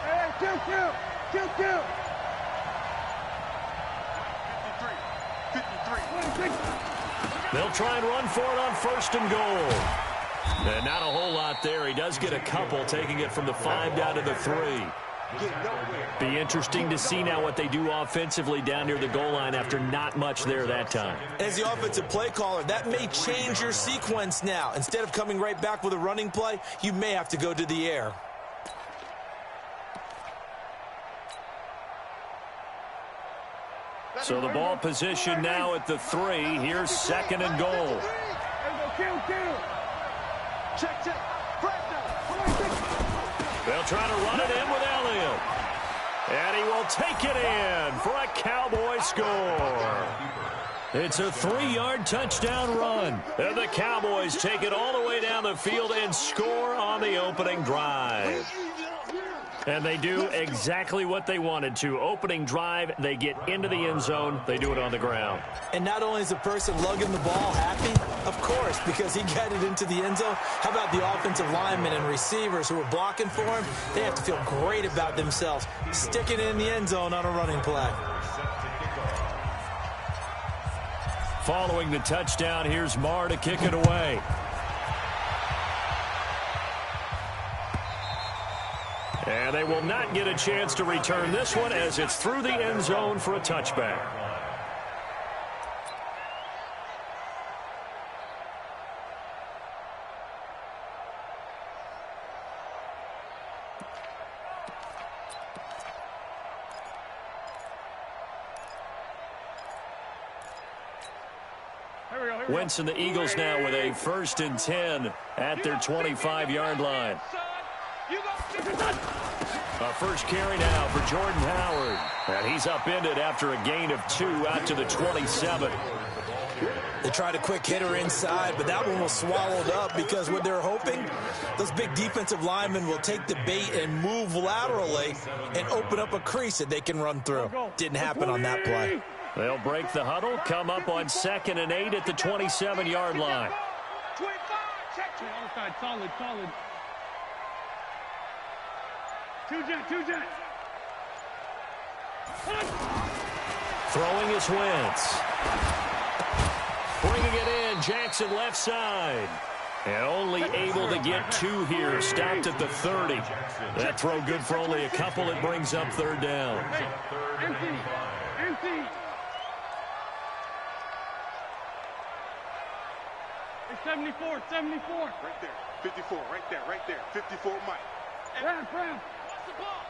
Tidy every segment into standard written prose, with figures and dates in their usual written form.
Hey, kill. 53. They'll try and run for it on 1st and goal. And not a whole lot there. He does get a couple, taking it from the 5 down to the 3. Be interesting to see now what they do offensively down near the goal line after not much there that time. As the offensive play caller, that may change your sequence now. Instead of coming right back with a running play, you may have to go to the air. So the ball position now at the 3. Here's 2nd and goal. Kill. Check. They'll try to run it in with Elliott. And he will take it in for a Cowboy score. It's a 3-yard touchdown run. And the Cowboys take it all the way down the field and score on the opening drive. And they do exactly what they wanted to. Opening drive, they get into the end zone. They do it on the ground. And not only is the person lugging the ball happy, of course, because he got it into the end zone. How about the offensive linemen and receivers who are blocking for him? They have to feel great about themselves, sticking it in the end zone on a running play. Following the touchdown, here's Marr to kick it away. And they will not get a chance to return this one as it's through the end zone for a touchback. Wentz and the Eagles now with a 1st and 10 at their 25-yard line. A first carry now for Jordan Howard. And he's upended after a gain of 2 out to the 27. They tried a quick hitter inside, but that one was swallowed up because what they're hoping, those big defensive linemen will take the bait and move laterally and open up a crease that they can run through. Didn't happen on that play. They'll break the huddle, come up on 2nd and 8 at the 27-yard line. 25, check. Solid. Two jet. Throwing is Wentz. Bringing it in, Jackson left side. And only able to get 2 here, stopped at the 30. That throw good for only a couple. It brings up 3rd down. Empty. 74. Right there. 54, right there. 54, Mike. Ram. What's the ball?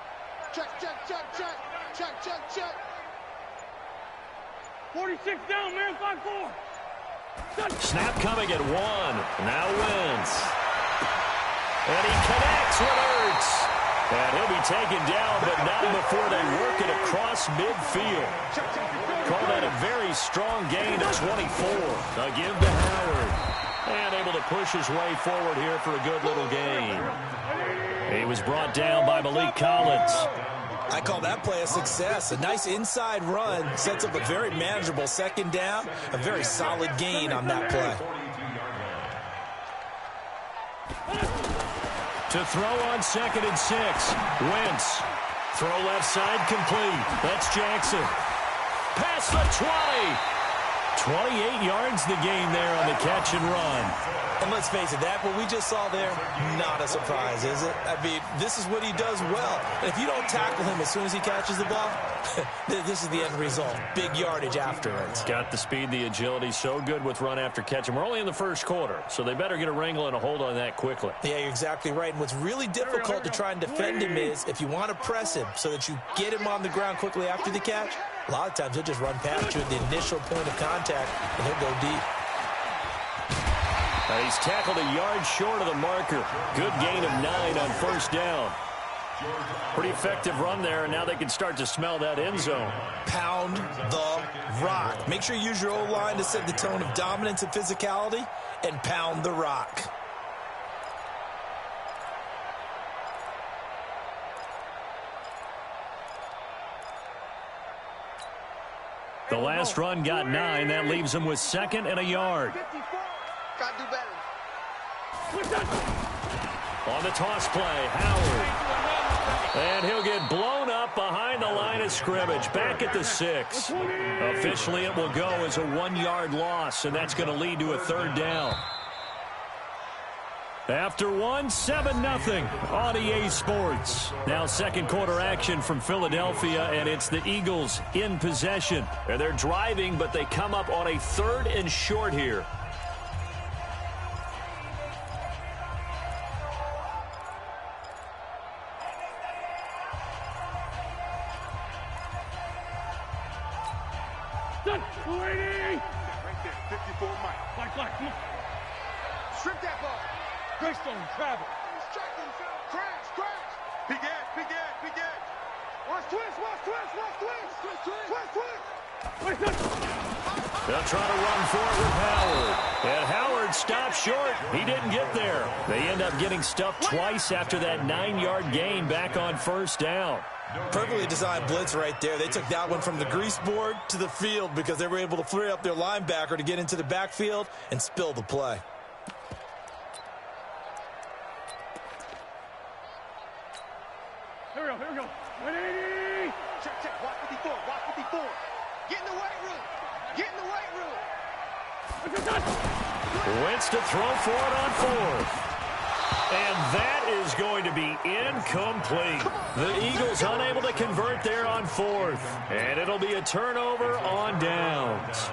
Check. 46 down, man, 5-4. Snap coming at 1. Now Wentz. And he connects with Ertz. And he'll be taken down, but not before they work it across midfield. Call that a very strong gain of 24. A give to Howard. And able to push his way forward here for a good little gain. He was brought down by Malik Collins. I call that play a success. A nice inside run sets up a very manageable 2nd down. A very solid gain on that play. To throw on 2nd and 6. Wentz. Throw left side complete. That's Jackson. Past the 20. 28 yards the gain there on the catch and run. And let's face it, that what we just saw there, not a surprise, is it? I mean, this is what he does well. And if you don't tackle him as soon as he catches the ball, this is the end result. Big yardage afterwards. Got the speed, the agility, so good with run after catch. And we're only in the 1st quarter, so they better get a wrangle and a hold on that quickly. Yeah, you're exactly right. And what's really difficult to try and defend him is if you want to press him so that you get him on the ground quickly after the catch, a lot of times he'll just run past you at the initial point of contact, and he'll go deep. And he's tackled a yard short of the marker. Good gain of 9 on 1st down. Pretty effective run there, and now they can start to smell that end zone. Pound the rock. Make sure you use your O-line to set the tone of dominance and physicality, and pound the rock. The last run got 9. That leaves him with 2nd and a yard. Gotta do better. On the toss play, Howard. And he'll get blown up behind the line of scrimmage, back at the 6. Officially, it will go as a 1-yard loss, and that's going to lead to a 3rd down. After 7-0 on EA Sports. Now second quarter action from Philadelphia, and it's the Eagles in possession. And they're driving, but they come up on a 3rd and short here. Right there, 54 Mike. Black, come on. Strip that ball. Greystone, travel. Crash. Big edge. Watch twist. They'll try to run for it with Howard. And Howard stopped short. He didn't get there. They end up getting stuffed twice after that 9-yard gain back on 1st down. Perfectly designed blitz right there. They took that one from the grease board to the field because they were able to free up their linebacker to get into the backfield and spill the play. Here we go. 180. Check. Watch 54. Get in the weight room. Wentz to throw for it on 4th. And that is going to be incomplete. The Eagles unable to convert there on 4th. And it'll be a turnover on downs.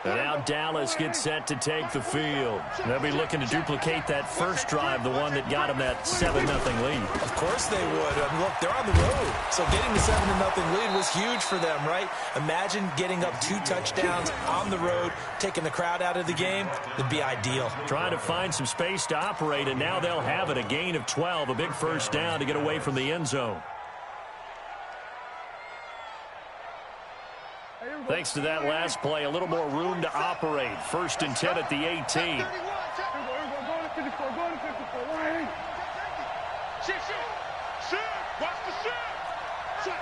And now Dallas gets set to take the field. They'll be looking to duplicate that first drive, the one that got them that 7-0 lead. Of course they would. Look, they're on the road. So getting the 7-0 lead was huge for them, right? Imagine getting up 2 touchdowns on the road, taking the crowd out of the game. It'd be ideal. Trying to find some space to operate, and now they'll have it. A gain of 12, a big first down to get away from the end zone. Thanks to that last play, a little more room to operate. 1st and 10 at the 18. Go to 54. Shift. Watch the shift. Check.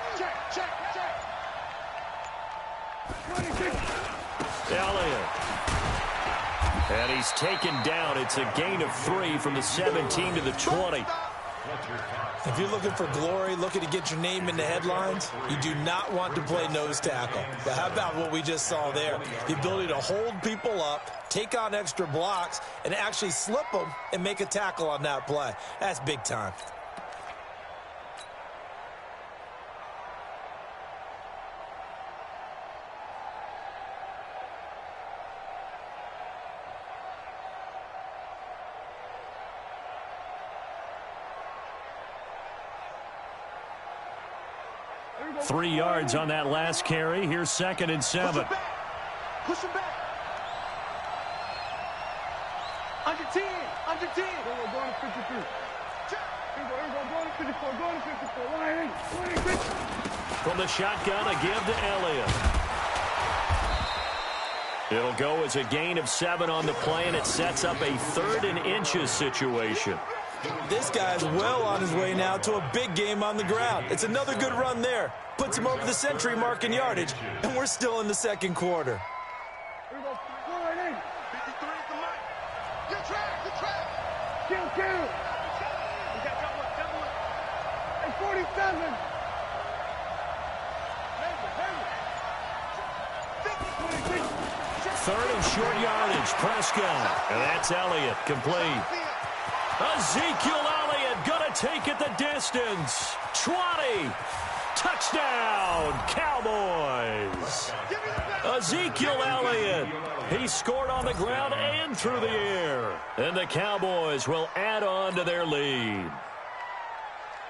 Elliott. And he's taken down. It's a gain of 3 from the 17 to the 20. If you're looking for glory, looking to get your name in the headlines, you do not want to play nose tackle. But how about what we just saw there? The ability to hold people up, take on extra blocks, and actually slip them and make a tackle on that play. That's big time. Three yards on that last carry. Here's 2nd and 7. Push him back. Under 10. We're going to 53. Going to 54. Going to 54. From the shotgun, a give to Elliott. It'll go as a gain of 7 on the play, and it sets up a 3rd and inches situation. This guy's well on his way now to a big game on the ground. It's another good run there. Puts him over the century mark in yardage, and we're still in the second quarter. Here we go. 53 is the mic. Good track. Kill. We got double it. Hey, 47. 3rd and short yardage. Prescott. And that's Elliott. Complete. Ezekiel Elliott going to take it the distance. 20. Touchdown, Cowboys. Ezekiel Elliott. He scored on the ground and through the air. And the Cowboys will add on to their lead.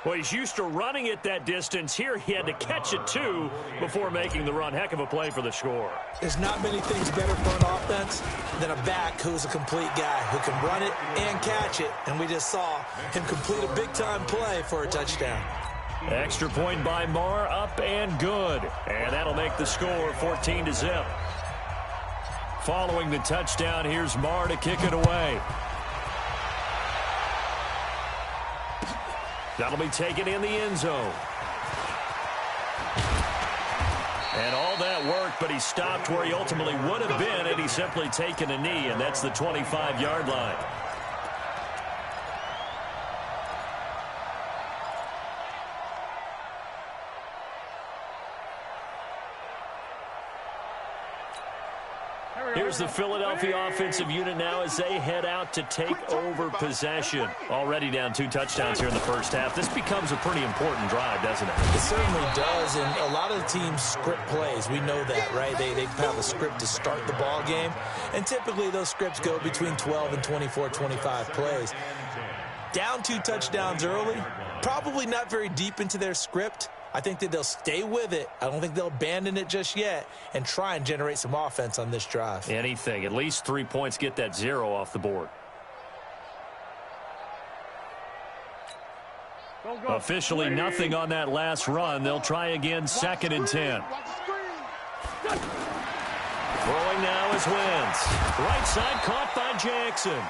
Well, he's used to running it that distance. Here he had to catch it, too, before making the run. Heck of a play for the score. There's not many things better for an offense than a back who's a complete guy who can run it and catch it. And we just saw him complete a big-time play for a touchdown. Extra point by Marr, up and good. And that'll make the score 14-0. Following the touchdown, here's Marr to kick it away. That'll be taken in the end zone. And all that work, but he stopped where he ultimately would have been had he simply taken a knee, and that's the 25-yard line. Here's the Philadelphia offensive unit now as they head out to take over possession. Already down 2 touchdowns here in the first half. This becomes a pretty important drive, doesn't it? It certainly does, and a lot of the teams script plays. We know that, right? They have a script to start the ball game, and typically those scripts go between 12 and 24, 25 plays. Down 2 touchdowns early, probably not very deep into their script. I think that they'll stay with it. I don't think they'll abandon it just yet and try and generate some offense on this drive. Anything. At least 3 points, get that 0 off the board. Officially nothing on that last run. They'll try again, 2nd and 10. Throwing now is Wentz. Right side caught by Jackson.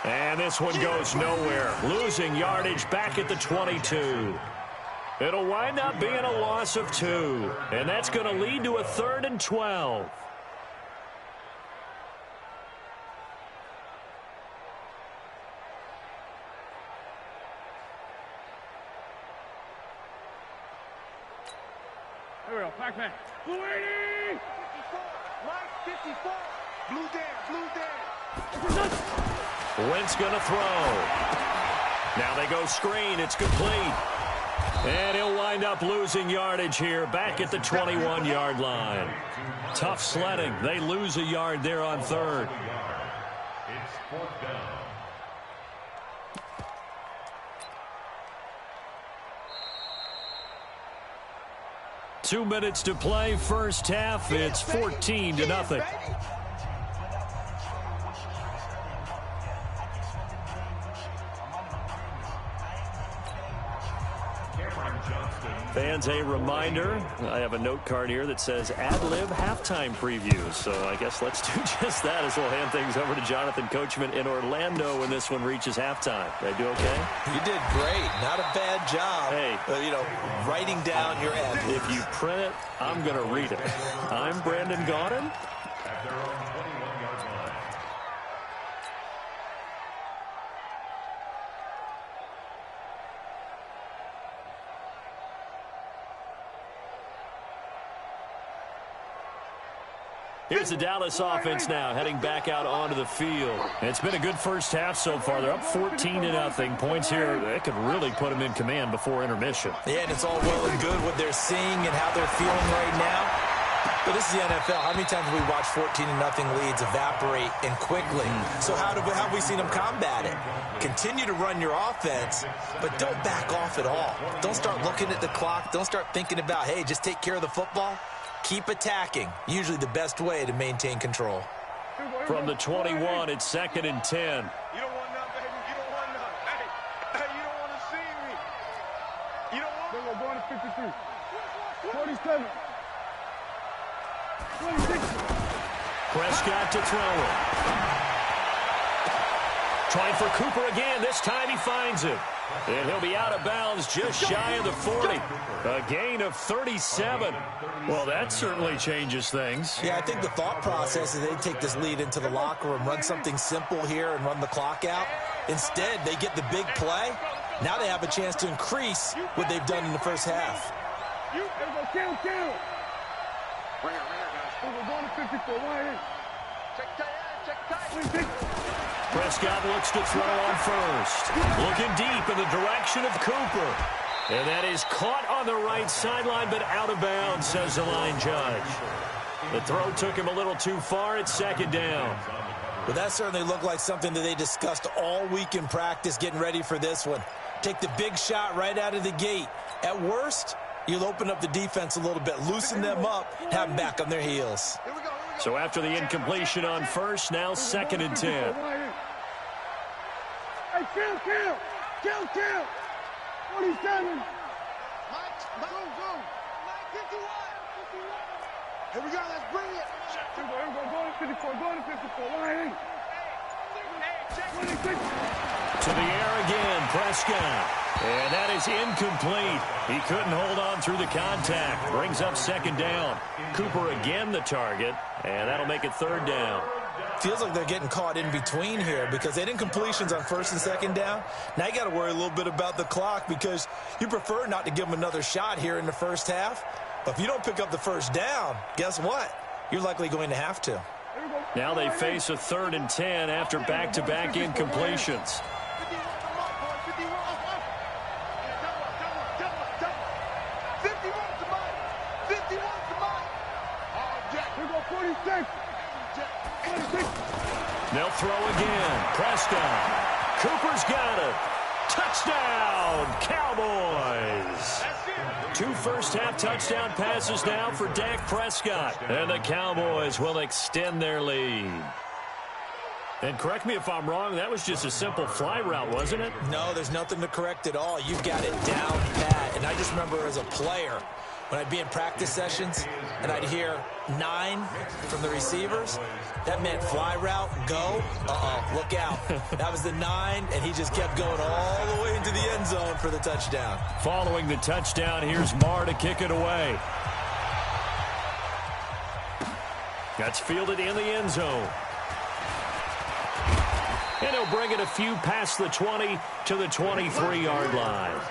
And this one goes nowhere. Losing yardage back at the 22. It'll wind up being a loss of 2. And that's going to lead to a 3rd and 12. Here we go, Pac-Man. Blue 80! 54, Mike 54. Blue down. Wentz going to throw. Now they go screen. It's complete. And he'll wind up losing yardage here back at the 21-yard line. Tough sledding. They lose a yard there on 3rd. It's 4th down. Two minutes to play, first half. It's 14-0. Fans, a reminder, I have a note card here that says ad-lib halftime previews. So I guess let's do just that as we'll hand things over to Jonathan Coachman in Orlando when this one reaches halftime. Did I do okay? You did great. Not a bad job. Hey. Writing down your ad. If you print it, I'm going to read it. I'm Brandon Gaudin. At their own 21-yard line. Here's the Dallas offense now, heading back out onto the field. It's been a good first half so far. They're up 14-0. Points here, that could really put them in command before intermission. Yeah, and it's all well and good what they're seeing and how they're feeling right now. But this is the NFL. How many times have we watched 14-0 leads evaporate and quickly? So how have we seen them combat it? Continue to run your offense, but don't back off at all. Don't start looking at the clock. Don't start thinking about, hey, just take care of the football. Keep attacking. Usually the best way to maintain control. From the 21, it's 2nd and 10. You don't want none, baby. You don't want none. Hey, you don't want to see me. You don't want. We're going to 53. 47. 26. Prescott to throw it. Trying for Cooper again. This time he finds it. And he'll be out of bounds just shy of the 40. A gain of 37. Well, that certainly changes things. Yeah, I think the thought process is they take this lead into the locker room, run something simple here and run the clock out. Instead, they get the big play. Now they have a chance to increase what they've done in the first half. You go kill. Bring it, guys. We're going to 54. Why in? Check tight. Prescott looks to throw on first. Looking deep in the direction of Cooper. And that is caught on the right sideline, but out of bounds, says the line judge. The throw took him a little too far. It's 2nd down. Well, that certainly looked like something that they discussed all week in practice getting ready for this one. Take the big shot right out of the gate. At worst, you'll open up the defense a little bit, loosen them up, have them back on their heels. So after the incompletion on first, now 2nd and 10. Hey, kill. 47. Mike, go. 51. Here we go, let's bring it. Here we go, go to 54, Why in? 26. To the air again, Prescott. And that is incomplete. He couldn't hold on through the contact. Brings up second down. Cooper again the target, and that'll make it third down. Feels like they're getting caught in between here because they didn't completions on first and second down. Now you got to worry a little bit about the clock because you prefer not to give them another shot here in the first half. But if you don't pick up the first down, guess what? You're likely going to have to. Now they face a 3rd and 10 after back-to-back incompletions. They'll throw again. Prescott. Cooper's got it. Touchdown, Cowboys. 2 first-half touchdown passes now for Dak Prescott. And the Cowboys will extend their lead. And correct me if I'm wrong, that was just a simple fly route, wasn't it? No, there's nothing to correct at all. You've got it down pat. And I just remember as a player, when I'd be in practice sessions and I'd hear 9 from the receivers, that meant fly route, go, look out. That was the 9, and he just kept going all the way into the end zone for the touchdown. Following the touchdown, here's Marr to kick it away. That's fielded in the end zone. And he'll bring it a few past the 20 to the 23-yard line.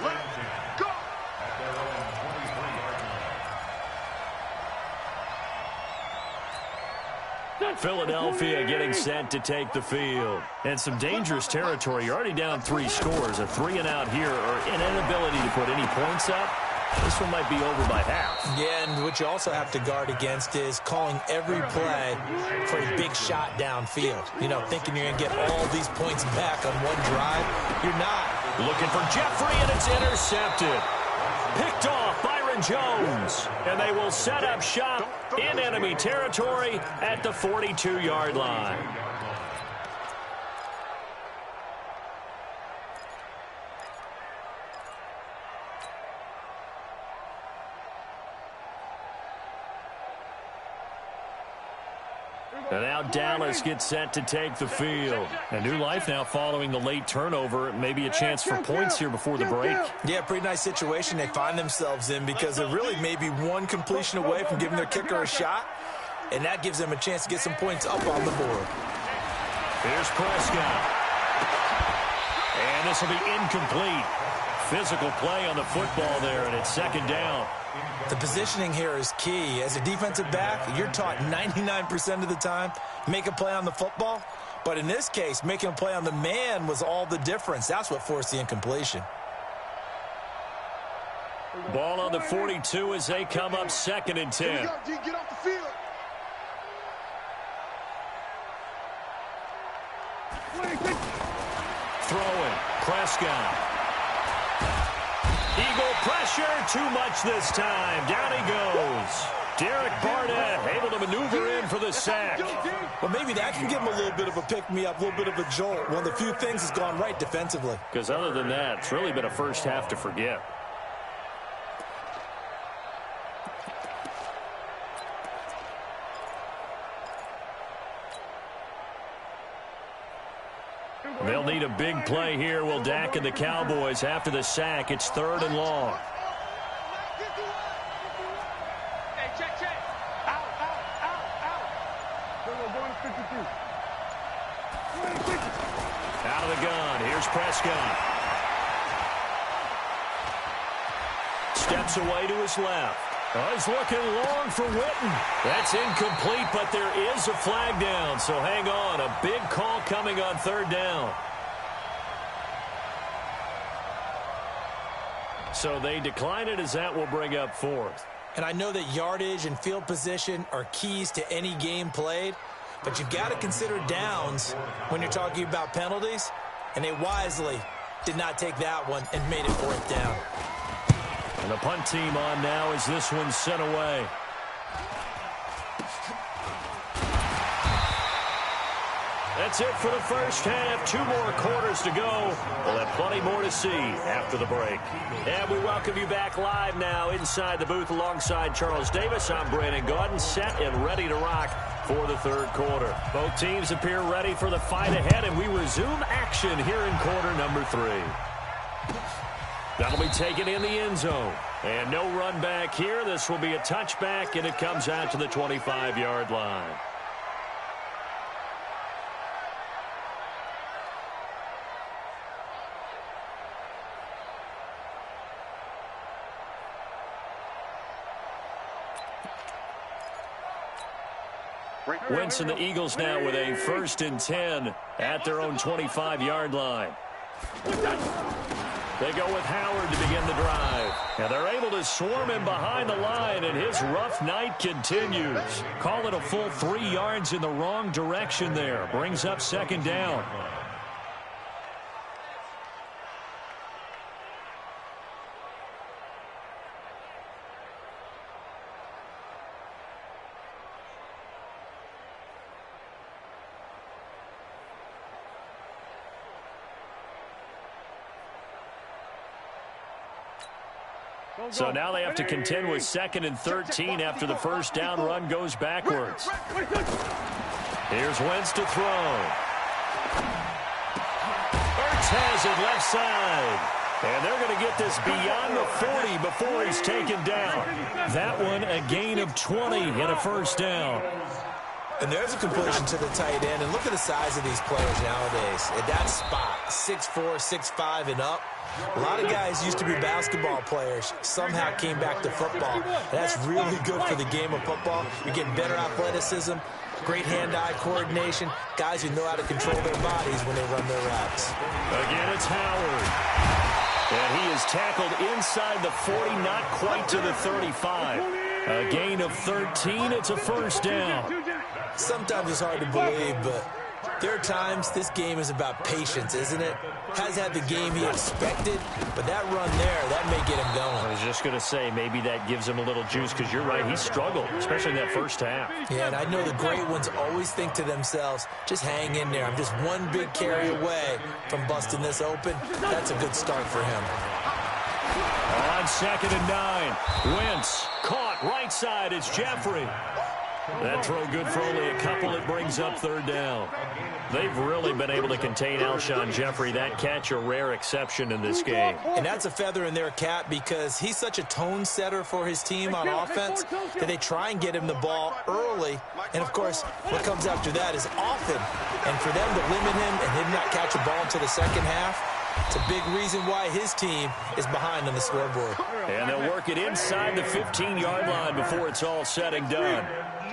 Philadelphia getting set to take the field. And some dangerous territory. You're already down 3 scores. A 3-and-out here or an inability to put any points up. This one might be over by half. Yeah, and what you also have to guard against is calling every play for a big shot downfield. You know, thinking you're going to get all these points back on one drive. You're not. Looking for Jeffrey, and it's intercepted. Picked off Byron Jones. And they will set up shop in enemy territory at the 42-yard line. And now Dallas gets set to take the field. A new life now following the late turnover. Maybe a chance for points here before the break. Yeah, pretty nice situation they find themselves in because they're really maybe one completion away from giving their kicker a shot. And that gives them a chance to get some points up on the board. Here's Prescott. And this will be incomplete. Physical play on the football there, and it's second down. The positioning here is key. As a defensive back, you're taught 99% of the time, make a play on the football. But in this case, making a play on the man was all the difference. That's what forced the incompletion. Ball on the 42 as they come up 2nd and 10. Get off the field. Throwing. Prescott. Eagle pressure, too much this time. Down he goes. Derek Barnett able to maneuver in for the sack. Well, maybe that can give him a little bit of a pick-me-up, a little bit of a jolt. One of the few things has gone right defensively. Because other than that, it's really been a first half to forget. They'll need a big play here. Will Dak and the Cowboys after the sack. It's 3rd and long. Hey, check. Out. Going to 52. Out of the gun. Here's Prescott. Steps away to his left. Oh, he's looking long for Witten. That's incomplete, but there is a flag down, so hang on. A big call coming on 3rd down. So they decline it as that will bring up 4th. And I know that yardage and field position are keys to any game played, but you've got to consider downs when you're talking about penalties, and they wisely did not take that one and made it 4th down. And the punt team on now as this one's sent away. That's it for the first half. 2 more quarters to go. We'll have plenty more to see after the break. And we welcome you back live now inside the booth alongside Charles Davis. I'm Brandon Gaudin, set and ready to rock for the third quarter. Both teams appear ready for the fight ahead, and we resume action here in quarter number 3. That'll be taken in the end zone. And no run back here. This will be a touchback, and it comes out to the 25-yard line. Wentz and the Eagles now with a 1st and 10 at their own 25-yard line. They go with Howard to begin the drive. And they're able to swarm him behind the line, and his rough night continues. Call it a full 3 yards in the wrong direction there. Brings up 2nd down. So now they have to contend with 2nd and 13 after the first down run goes backwards. Here's Wentz to throw. Ertz has it left side. And they're going to get this beyond the 40 before he's taken down. That one a gain of 20 and a first down. And there's a completion to the tight end. And look at the size of these players nowadays. At that spot, 6'4", 6'5", and up. A lot of guys used to be basketball players, somehow came back to football. And that's really good for the game of football. You're getting better athleticism, great hand-eye coordination, guys who know how to control their bodies when they run their routes. Again, it's Howard. And he is tackled inside the 40, not quite to the 35. A gain of 13, it's a first down. Sometimes it's hard to believe, but there are times this game is about patience, isn't it? Has had the game he expected, but that run there, that may get him going. I was just going to say, maybe that gives him a little juice, because you're right, he struggled, especially in that first half. Yeah, and I know the great ones always think to themselves, just hang in there. I'm just one big carry away from busting this open. That's a good start for him. On 2nd and 9, Wentz caught right side. It's Jeffrey. That throw good for only a couple. It brings up 3rd down. They've really been able to contain Alshon Jeffrey. That catch a rare exception in this game. And that's a feather in their cap because he's such a tone setter for his team on offense that they try and get him the ball early. And, of course, what comes after that is often. And for them to limit him and him not catch a ball until the second half, it's a big reason why his team is behind on the scoreboard. And they'll work it inside the 15-yard line before it's all said and done.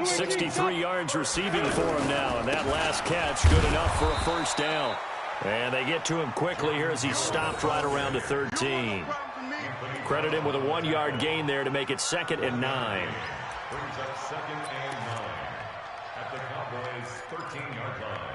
63 yards receiving for him now, and that last catch good enough for a first down. And they get to him quickly here as he stopped right around the 13. Credit him with a 1-yard gain there to make it 2nd and 9. Brings up 2nd and 9 at the Cowboys' 13-yard line.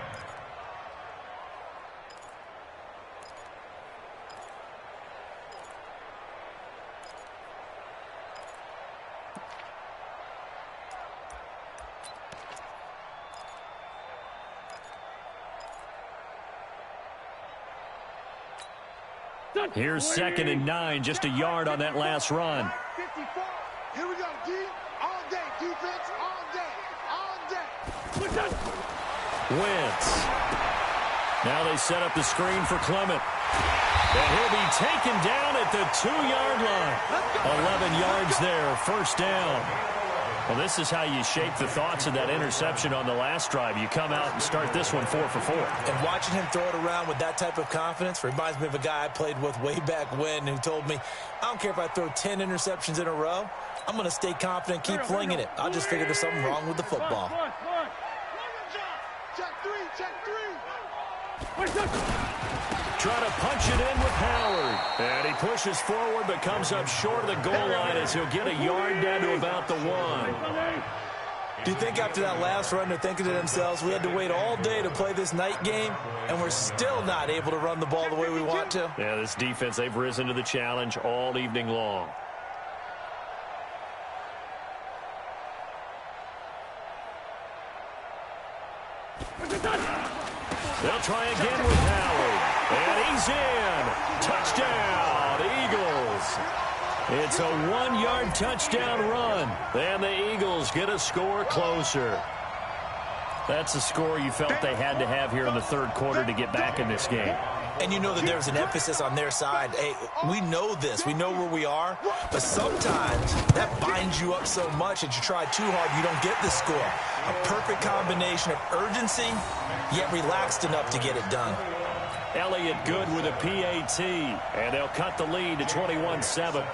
Here's 2nd and 9, just a yard on that last run. 54. Here we go, D. All day. Defense all day. All day. Wentz. Now they set up the screen for Clement. And he'll be taken down at the 2-yard line. 11 yards there, first down. Well, this is how you shape the thoughts of that interception on the last drive. You come out and start this one 4 for 4. And watching him throw it around with that type of confidence reminds me of a guy I played with way back when who told me, I don't care if I throw 10 interceptions in a row. I'm going to stay confident, keep flinging it. I'll just figure there's something wrong with the football. Check 3, check 3. Try to punch it in with Howard. And he pushes forward but comes up short of the goal line as he'll get a yard down to about the 1. Do you think after that last run they're thinking to themselves, we had to wait all day to play this night game, and we're still not able to run the ball the way we want to? Yeah, this defense, they've risen to the challenge all evening long. They'll try again with Howard. And he's in. Touchdown, Eagles. It's a 1-yard touchdown run. And the Eagles get a score closer. That's a score you felt they had to have here in the third quarter to get back in this game. And you know that there's an emphasis on their side. Hey, we know this. We know where we are. But sometimes that binds you up so much that you try too hard, you don't get the score. A perfect combination of urgency, yet relaxed enough to get it done. Elliott good with a PAT. And they'll cut the lead to 21-7.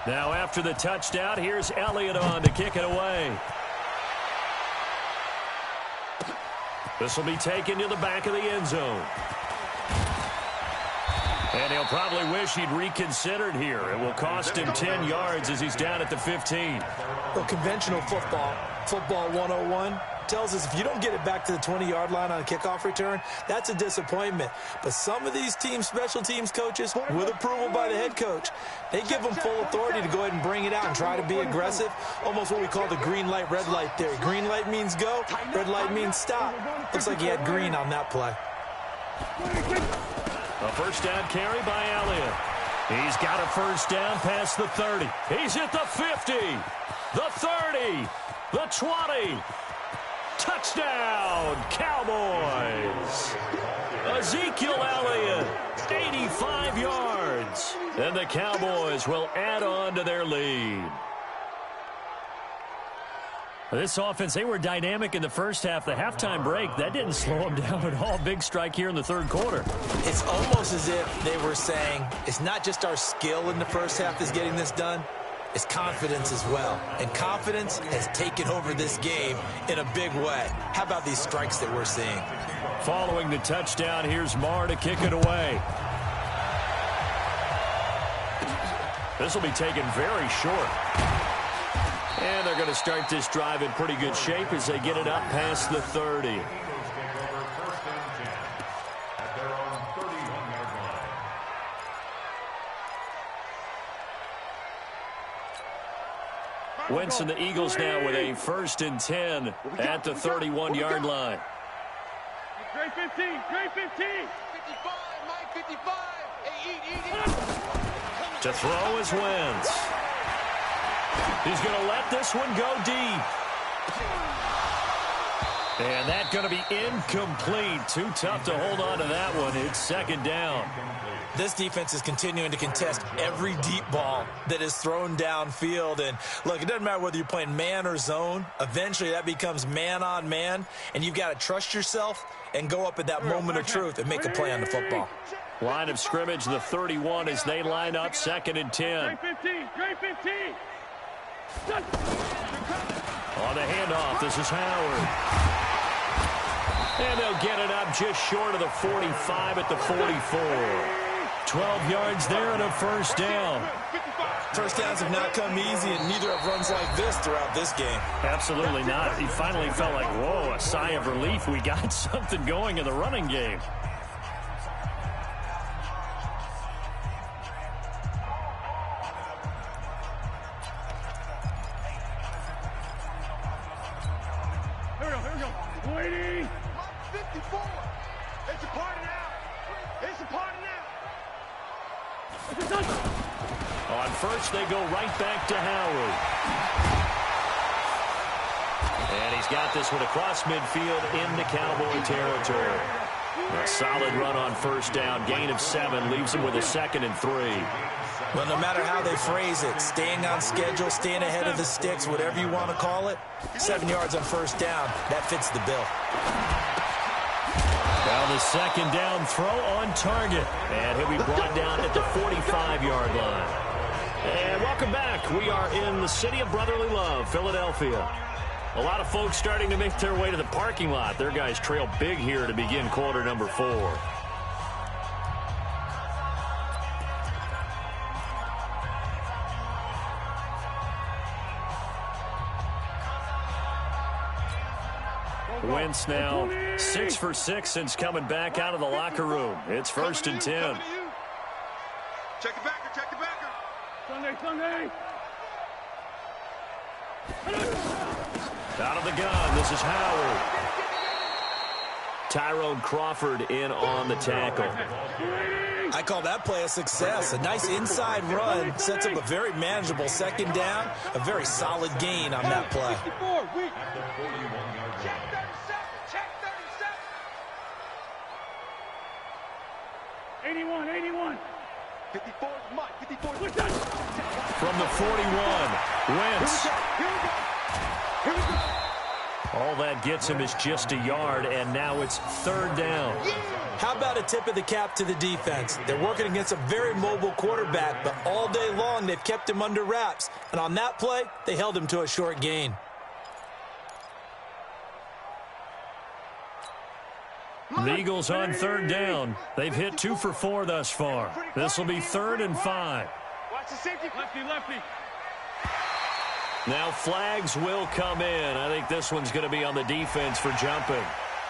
Now after the touchdown, here's Elliott on to kick it away. This will be taken to the back of the end zone. And he'll probably wish he'd reconsidered here. It will cost him 10 yards as he's down at the 15. Well, conventional football 101, tells us if you don't get it back to the 20-yard line on a kickoff return, that's a disappointment. But some of these teams, special teams coaches, with approval by the head coach, they give them full authority to go ahead and bring it out and try to be aggressive, almost what we call the green light, red light theory. Green light means go, red light means stop. Looks like he had green on that play. A first down carry by Elliott. He's got a first down past the 30. He's at the 50, the 30, the 20. Touchdown, Cowboys. Ezekiel Elliott, 85 yards. And the Cowboys will add on to their lead. This offense, they were dynamic in the first half. The halftime break, that didn't slow them down at all. Big strike here in the third quarter. It's almost as if they were saying, it's not just our skill in the first half that's getting this done. It's confidence as well. And confidence has taken over this game in a big way. How about these strikes that we're seeing? Following the touchdown, here's Marr to kick it away. This will be taken very short. And they're going to start this drive in pretty good shape as they get it up past the 30. Wentz and the Eagles now with a 1st and 10 at the 31-yard line. Great 15, great 15. 55, Mike, 55. Hey, To throw is Wentz. He's going to let this one go deep. And that's going to be incomplete. Too tough to hold on to that one. It's 2nd down. This defense is continuing to contest every deep ball that is thrown downfield. And, look, it doesn't matter whether you're playing man or zone. Eventually, that becomes man on man. And you've got to trust yourself and go up at that moment of truth and make a play on the football. Line of scrimmage, the 31 as they line up, 2nd and 10. Great 15, great 15. On the handoff, this is Howard. And they'll get it up just short of the 45 at the 44. 12 yards there and a 1st down. First downs have not come easy, and neither have runs like this throughout this game. Absolutely not. He finally felt like, whoa, a sigh of relief. We got something going in the running game. Here we go. Waiting. 54. It's a party now. It's a party now. On 1st, they go right back to Howard. And he's got this one across midfield into Cowboy territory. A solid run on 1st down. Gain of 7 leaves him with a 2nd and 3. Well, no matter how they phrase it, staying on schedule, staying ahead of the sticks, whatever you want to call it, 7 yards on 1st down, that fits the bill. Now the 2nd down throw on target. And he'll be brought down at the 45-yard line. And welcome back. We are in the city of brotherly love, Philadelphia. A lot of folks starting to make their way to the parking lot. Their guys trail big here to begin quarter number 4. Wentz now 6 for 6 since coming back out of the locker room. It's 1st and 10. Check the backer, check the backer. Sunday. Out of the gun, this is Howard. Tyrone Crawford in on the tackle. I call that play a success. A nice inside run sets up a very manageable second down, a very solid gain on that play. Check 81. 54, Mike, 54. From the 41, Wentz. Here we go. All that gets him is just a yard, and now it's third down. How about a tip of the cap to the defense? They're working against a very mobile quarterback, but all day long they've kept him under wraps. And on that play, they held him to a short gain. The Eagles on third down. They've hit 2 for 4 thus far. This will be 3rd and 5. Watch the safety. Lefty. Now flags will come in. I think this one's going to be on the defense for jumping.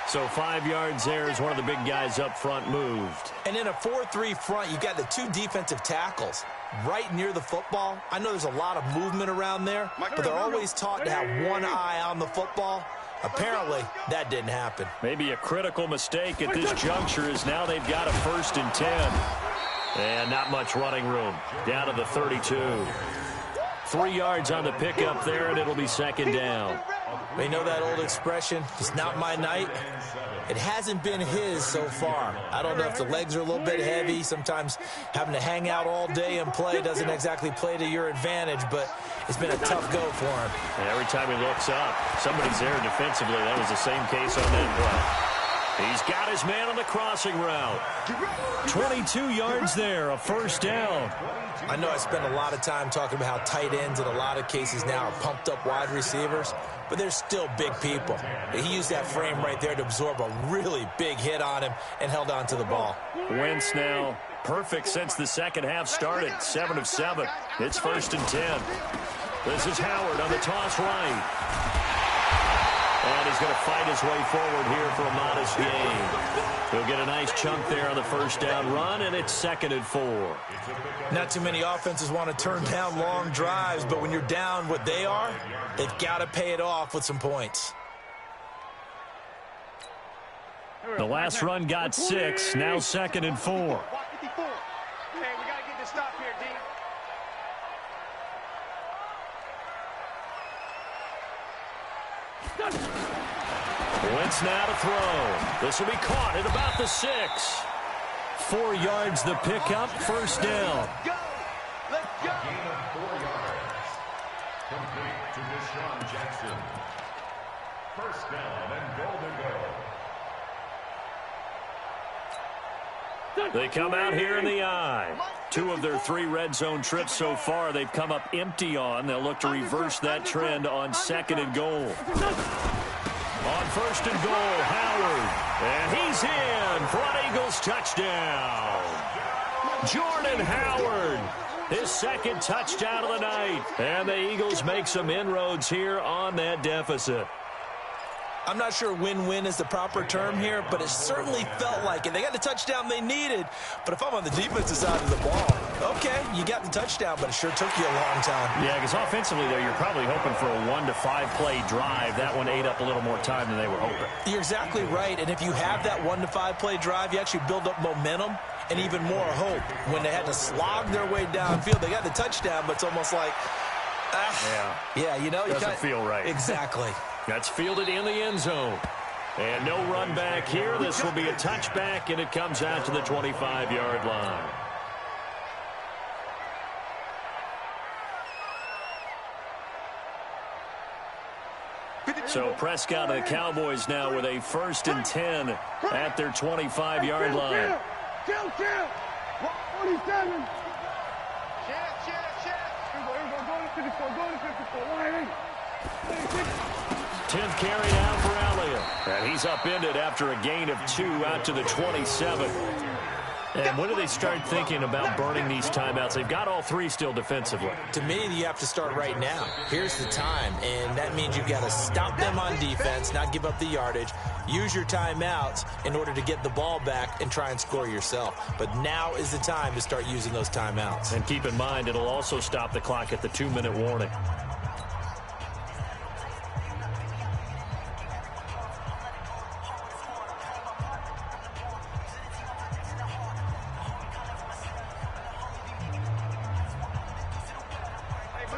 So 5 yards there as one of the big guys up front moved. And in a 4-3 front, you've got the 2 defensive tackles right near the football. I know there's a lot of movement around there, but they're always taught to have one eye on the football. Apparently, that didn't happen. Maybe a critical mistake at this juncture is now they've got a 1st and 10. And not much running room. Down to the 32. 3 yards on the pickup there, and it'll be second down. You know that old expression, it's not my night? It hasn't been his so far. I don't know if the legs are a little bit heavy. Sometimes having to hang out all day and play doesn't exactly play to your advantage, but it's been a tough go for him. And every time he looks up, somebody's there defensively. That was the same case on that play. He's got his man on the crossing route. 22 yards there, a 1st down. I know I spend a lot of time talking about how tight ends in a lot of cases now are pumped up wide receivers, but they're still big people. He used that frame right there to absorb a really big hit on him and held on to the ball. Wentz now perfect since the second half started. 7 of 7. It's 1st and 10. This is Howard on the toss right. And he's going to fight his way forward here for a modest gain. He'll get a nice chunk there on the 1st down run, and it's 2nd and 4. Not too many offenses want to turn down long drives, but when you're down what they are, they've got to pay it off with some points. The last run got 6, now 2nd and 4. Hey, we got to get this stop here, D. Wentz now to throw. This will be caught at about the 6. 4 yards the pickup, 1st down. Let's go. Gain of 4 yards. Complete to Deshaun Jackson. 1st down and goal to go. They come out here in the eye. 2 of their 3 red zone trips so far they've come up empty on. They'll look to reverse that trend on 2nd and goal. On 1st and goal, Howard. And he's in for an Eagles touchdown. Jordan Howard, his 2nd touchdown of the night. And the Eagles make some inroads here on that deficit. I'm not sure win-win is the proper term here, but it certainly felt like it. They got the touchdown they needed, but if I'm on the defensive side of the ball, okay, you got the touchdown, but it sure took you a long time. Yeah, because offensively, though, you're probably hoping for a 1 to 5 play drive. That one ate up a little more time than they were hoping. You're exactly right, and if you have that 1 to 5 play drive, you actually build up momentum and even more hope. When they had to slog their way downfield, they got the touchdown, but it's almost like, yeah, you know, doesn't feel right. Exactly. That's fielded in the end zone. And no run back here. This will be a touchback, and it comes out to the 25-yard line. So Prescott and the Cowboys now with a 1st and 10 at their 25-yard line. Chill. 147. Check. Here we go. Go to 54. 180. 10th carry down for Elliott. And he's upended after a gain of 2 out to the 27. And when do they start thinking about burning these timeouts? They've got all 3 still defensively. To me, you have to start right now. Here's the time, and that means you've got to stop them on defense, not give up the yardage, use your timeouts in order to get the ball back and try and score yourself. But now is the time to start using those timeouts. And keep in mind, it'll also stop the clock at the 2-minute warning.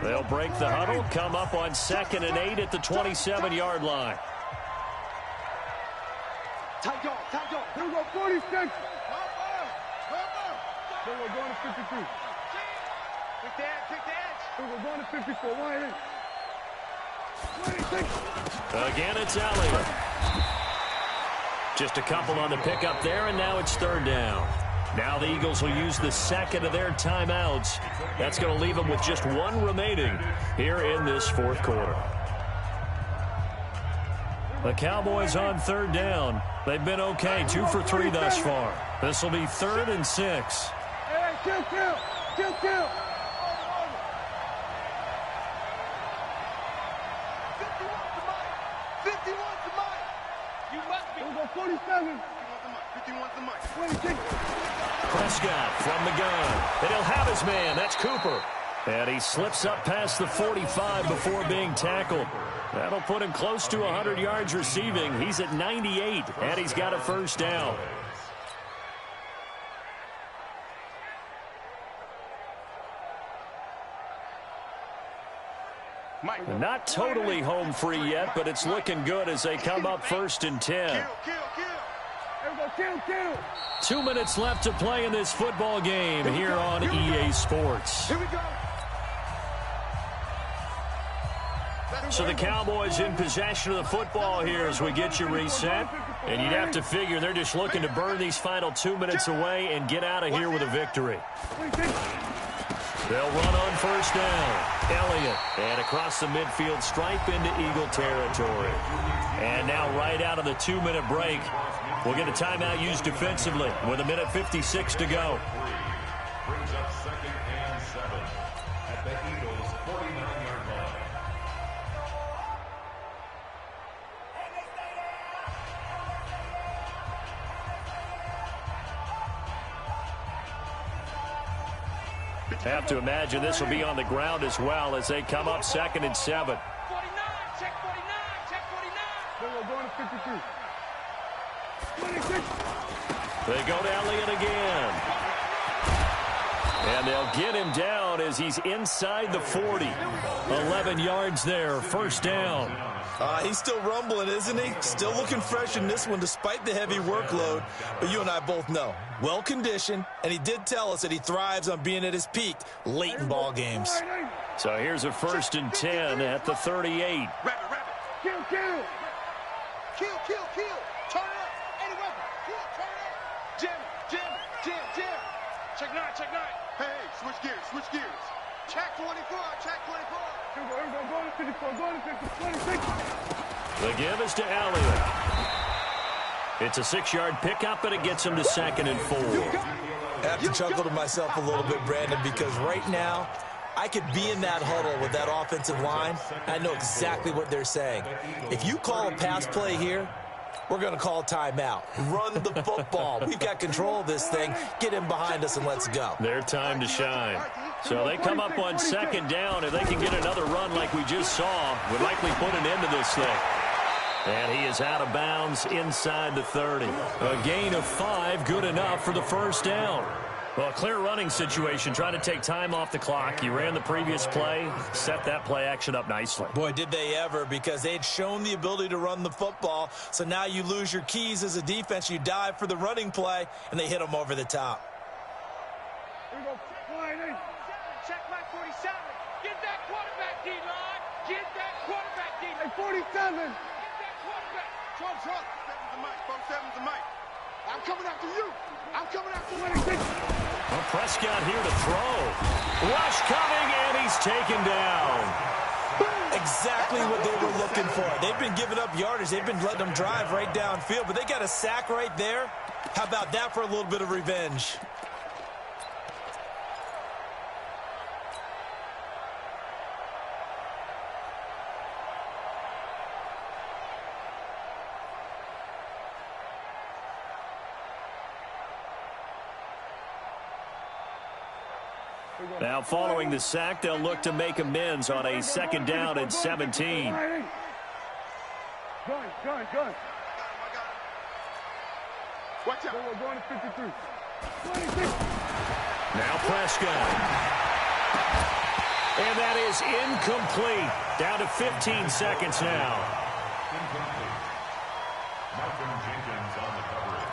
They'll break the huddle, come up on 2nd and 8 at the 27-yard line. Tight dog. Here we go, 46. Here we're going to 53. Quick the edge. Here we're going to 54. 26. Again, it's Elliott. Just a couple on the pickup there, and now it's 3rd down. Now the Eagles will use the 2nd of their timeouts. That's going to leave them with just 1 remaining here in this 4th quarter. The Cowboys on 3rd down. They've been okay, 2 for 3 thus far. This will be 3rd and 6. Hey, kill. 51's the mic. You must be. We'll go 47. 51's the mic. 26. Prescott from the gun. And he'll have his man. That's Cooper. And he slips up past the 45 before being tackled. That'll put him close to 100 yards receiving. He's at 98, and he's got a 1st down. Not totally home free yet, but it's looking good as they come up 1st and 10. Kill. 2 minutes left to play in this football game here on EA Sports. Here we go. So the Cowboys in possession of the football here as we get you reset. And you'd have to figure they're just looking to burn these final 2 minutes away and get out of here with a victory. They'll run on 1st down. Elliott, and across the midfield stripe into Eagle territory. And now right out of the 2-minute break, we'll get a timeout used defensively with 1:56 to go. Brings up 2nd and 7 at the Eagles' 49-yard line. Have to imagine this will be on the ground as well as they come up 2nd and 7. 49. Check 49. Then we're going to 53. 26. They go to Elliott again. And they'll get him down as he's inside the 40. 11 yards there, 1st down. He's still rumbling, isn't he? Still looking fresh in this one despite the heavy workload. But you and I both know, well-conditioned, and he did tell us that he thrives on being at his peak late in ball games. So here's a 1st and 10 at the 38. Rabbit. Kill. Turn it up. Any weapon. Turn it up. Jam. Check 9. Hey, switch gears. Check 24. Here we go, going to 54, going to 26. The give is to Elliott. It's a 6-yard pickup, and it gets him to 2nd and 4. I have to chuckle to myself a little bit, Brandon, because right now, I could be in that huddle with that offensive line. I know exactly what they're saying. If you call a pass play here, we're going to call timeout. Run the football. We've got control of this thing. Get him behind us and let's go. Their time to shine. So they come up on 2nd down. If they can get another run like we just saw, would likely put an end to this thing. And he is out of bounds inside the 30. A gain of 5, good enough for the 1st down. Well, a clear running situation, trying to take time off the clock. He ran the previous play, set that play action up nicely. Boy, did they ever, because they had shown the ability to run the football. So now you lose your keys as a defense. You dive for the running play, and they hit them over the top. Here we go. Check my 47. Get that quarterback, D-line. Get that quarterback, D-line. Hey, 47. Get that quarterback. Trump. 7's the mic. I'm coming after you. Well, Prescott here to throw. Rush coming, and he's taken down. Exactly what they were looking for. They've been giving up yardage. They've been letting them drive right downfield, but they got a sack right there. How about that for a little bit of revenge? Now, following the sack, they'll look to make amends on a 2nd down and 17. Gun. Watch out. We're going to 53. 26. Now Prescott. And that is incomplete. Down to 15 seconds now. Incomplete. Malcolm Jenkins on the coverage.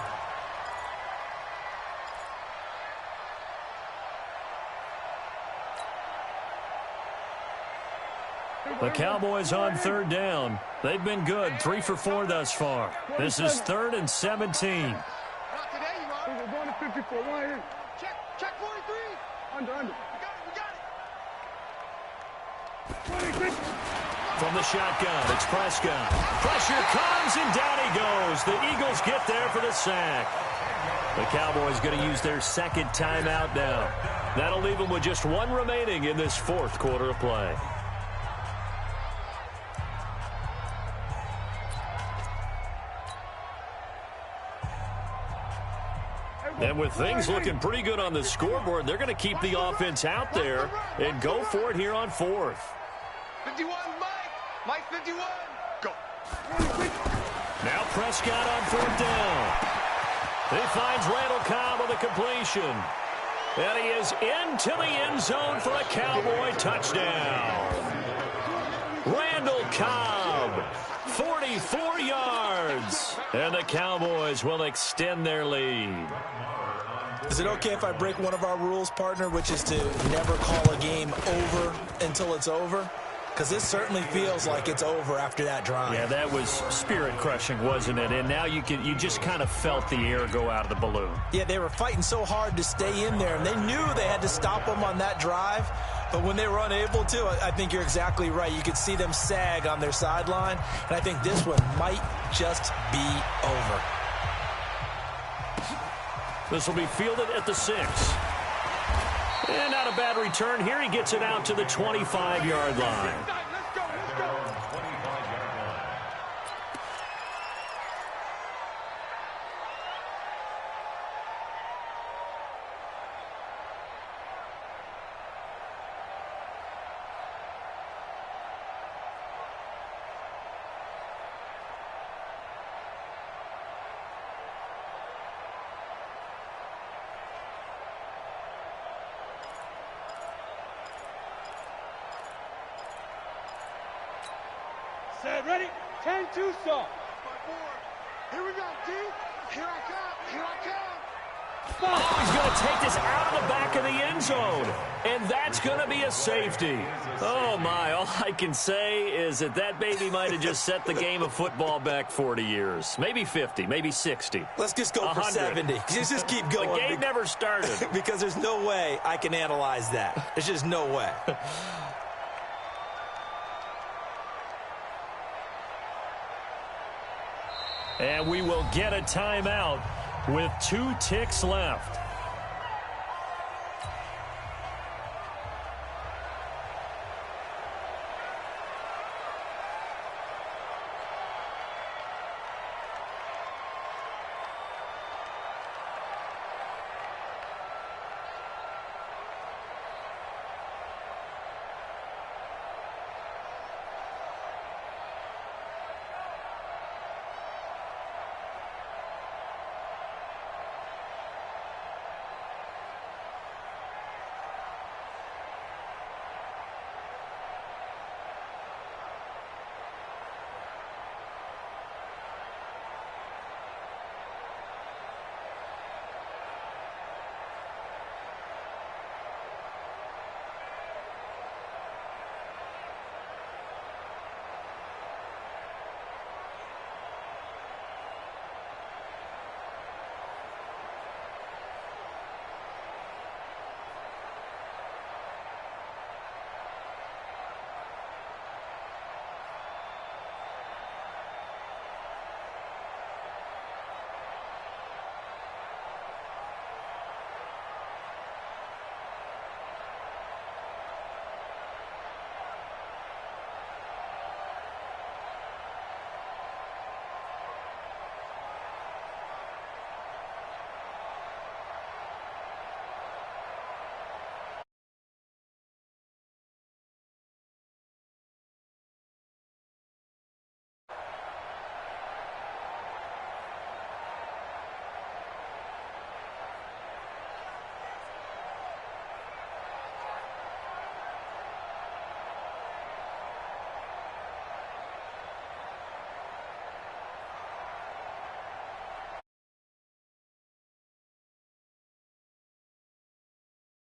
The Cowboys on third down. They've been good, 3 for 4 thus far. This is 3rd and 17. Not today, you are. We're going to 54. Wide in. Check 43. Under. We got it. 26. From the shotgun, it's Prescott. Pressure comes, and down he goes. The Eagles get there for the sack. The Cowboys going to use their second timeout now. That'll leave them with just 1 remaining in this 4th quarter of play. And with things looking pretty good on the scoreboard, they're going to keep the offense out there and go for it here on 4th. 51, Mike 51. Go. Now Prescott on 4th down. He finds Randall Cobb with a completion. And he is into the end zone for a Cowboy touchdown. Randall Cobb, 44 yards. And the Cowboys will extend their lead. Is it okay if I break one of our rules, partner, which is to never call a game over until it's over? Because this certainly feels like it's over after that drive. Yeah, that was spirit-crushing, wasn't it? And now you just kind of felt the air go out of the balloon. Yeah, they were fighting so hard to stay in there, and they knew they had to stop them on that drive. But when they were unable to, I think you're exactly right. You could see them sag on their sideline, and I think this one might just be over. This will be fielded at the 6. And not a bad return here. He gets it out to the 25-yard line. Let's go. 25-yard line. Set, ready? 10-2 start. Here we go, D. Here I come. Oh, he's going to take this out of the back of the end zone. And that's going to be a safety. Oh, my. All I can say is that baby might have just set the game of football back 40 years. Maybe 50, maybe 60. Let's just go 100. for 70. Just keep going. The game never started. Because there's no way I can analyze that. There's just no way. And we will get a timeout with 2 ticks left.